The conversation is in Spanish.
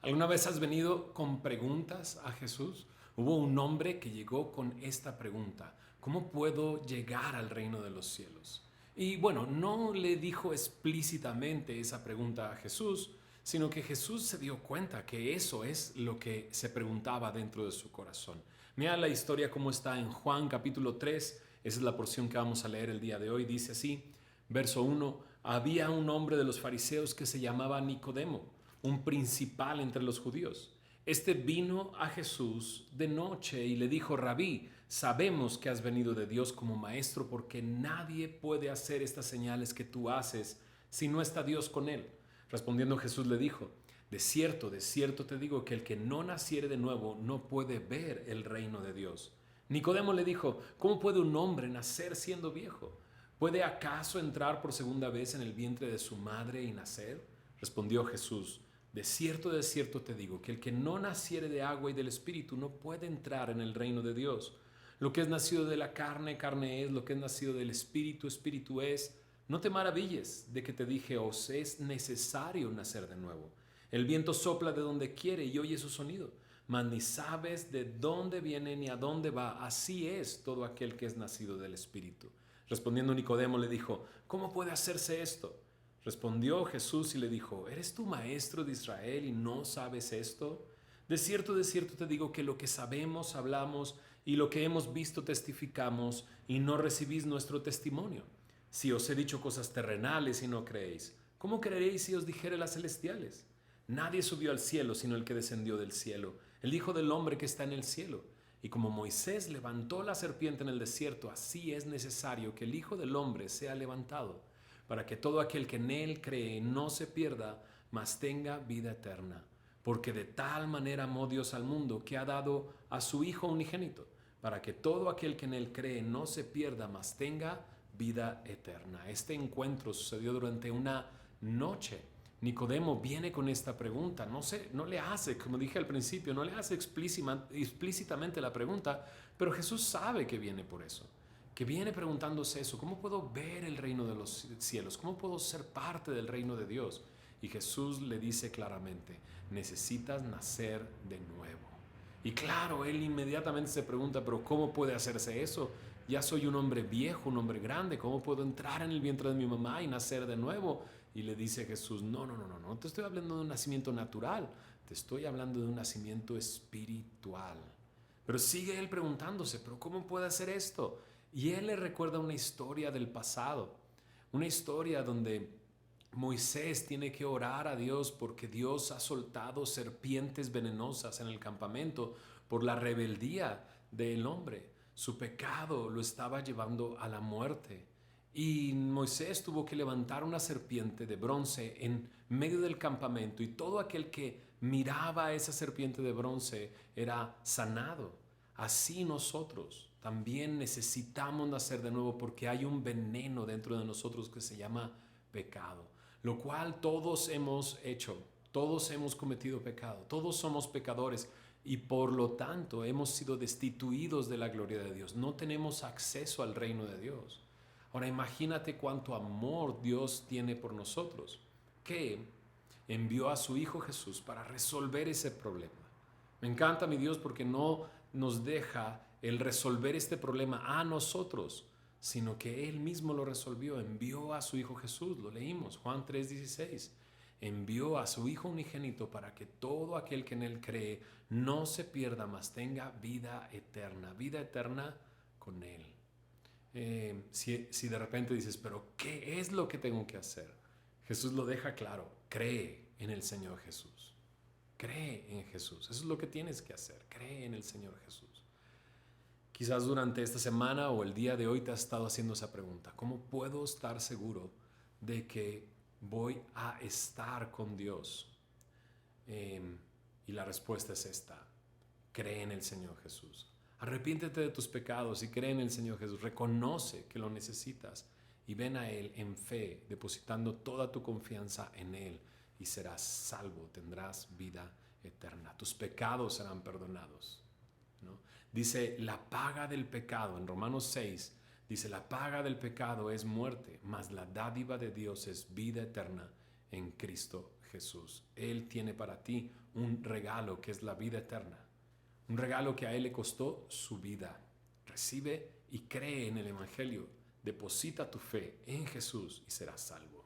¿Alguna vez has venido con preguntas a Jesús? Hubo un hombre que llegó con esta pregunta: ¿cómo puedo llegar al reino de los cielos? Y bueno, no le dijo explícitamente esa pregunta a Jesús, sino que Jesús se dio cuenta que eso es lo que se preguntaba dentro de su corazón. Mira la historia como está en Juan capítulo 3, esa es la porción que vamos a leer el día de hoy. Dice así, verso 1: había un hombre de los fariseos que se llamaba Nicodemo, un principal entre los judíos. Este vino a Jesús de noche y le dijo: Rabí, sabemos que has venido de Dios como maestro, porque nadie puede hacer estas señales que tú haces si no está Dios con él. Respondiendo Jesús le dijo: de cierto te digo que el que no naciere de nuevo no puede ver el reino de Dios. Nicodemo le dijo: ¿cómo puede un hombre nacer siendo viejo? ¿Puede acaso entrar por segunda vez en el vientre de su madre y nacer? Respondió Jesús: de cierto te digo, que el que no naciere de agua y del Espíritu no puede entrar en el reino de Dios. Lo que es nacido de la carne, carne es; lo que es nacido del Espíritu, Espíritu es. No te maravilles de que te dije: os es necesario nacer de nuevo. El viento sopla de donde quiere y oye su sonido, mas ni sabes de dónde viene ni a dónde va. Así es todo aquel que es nacido del Espíritu. Respondiendo Nicodemo le dijo: ¿cómo puede hacerse esto? Respondió Jesús y le dijo: ¿eres tú maestro de Israel y no sabes esto? De cierto te digo que lo que sabemos hablamos y lo que hemos visto testificamos, y no recibís nuestro testimonio. Si os he dicho cosas terrenales y no creéis, ¿cómo creeréis si os dijere las celestiales? Nadie subió al cielo sino el que descendió del cielo, el Hijo del Hombre que está en el cielo. Y como Moisés levantó la serpiente en el desierto, así es necesario que el Hijo del Hombre sea levantado, para que todo aquel que en él cree no se pierda, mas tenga vida eterna. Porque de tal manera amó Dios al mundo, que ha dado a su Hijo unigénito, para que todo aquel que en él cree no se pierda, mas tenga vida eterna. Este encuentro sucedió durante una noche. Nicodemo viene con esta pregunta, no le hace, como dije al principio, no le hace explícitamente la pregunta, pero Jesús sabe que viene por eso, que viene preguntándose eso: ¿cómo puedo ver el reino de los cielos? ¿Cómo puedo ser parte del reino de Dios? Y Jesús le dice claramente: necesitas nacer de nuevo. Y claro, él inmediatamente se pregunta: ¿pero cómo puede hacerse eso? Ya soy un hombre viejo, un hombre grande, ¿cómo puedo entrar en el vientre de mi mamá y nacer de nuevo? Y le dice Jesús: no te estoy hablando de un nacimiento natural, te estoy hablando de un nacimiento espiritual. Pero sigue él preguntándose: ¿pero cómo puede hacer esto? Y él le recuerda una historia del pasado, una historia donde Moisés tiene que orar a Dios porque Dios ha soltado serpientes venenosas en el campamento por la rebeldía del hombre. Su pecado lo estaba llevando a la muerte. Y Moisés tuvo que levantar una serpiente de bronce en medio del campamento, y todo aquel que miraba a esa serpiente de bronce era sanado. Así nosotros también necesitamos nacer de nuevo, porque hay un veneno dentro de nosotros que se llama pecado, lo cual todos hemos hecho, todos hemos cometido pecado, todos somos pecadores, y por lo tanto hemos sido destituidos de la gloria de Dios. No tenemos acceso al reino de Dios. Ahora imagínate cuánto amor Dios tiene por nosotros, que envió a su Hijo Jesús para resolver ese problema. Me encanta mi Dios porque no nos deja el resolver este problema a nosotros, sino que Él mismo lo resolvió. Envió a su Hijo Jesús, lo leímos, Juan 3:16. Envió a su Hijo unigénito para que todo aquel que en Él cree no se pierda, mas tenga vida eterna con Él. Si de repente dices: ¿pero qué es lo que tengo que hacer? Jesús lo deja claro: cree en el Señor Jesús. Cree en Jesús. Eso es lo que tienes que hacer. Cree en el Señor Jesús. Quizás durante esta semana o el día de hoy te has estado haciendo esa pregunta: ¿cómo puedo estar seguro de que voy a estar con Dios? Y la respuesta es esta: cree en el Señor Jesús. Arrepiéntete de tus pecados y cree en el Señor Jesús. Reconoce que lo necesitas y ven a Él en fe, depositando toda tu confianza en Él, y serás salvo, tendrás vida eterna. Tus pecados serán perdonados, ¿no? Dice la paga del pecado en Romanos 6, dice: la paga del pecado es muerte, mas la dádiva de Dios es vida eterna en Cristo Jesús. Él tiene para ti un regalo que es la vida eterna. Un regalo que a Él le costó su vida. Recibe y cree en el Evangelio. Deposita tu fe en Jesús y serás salvo.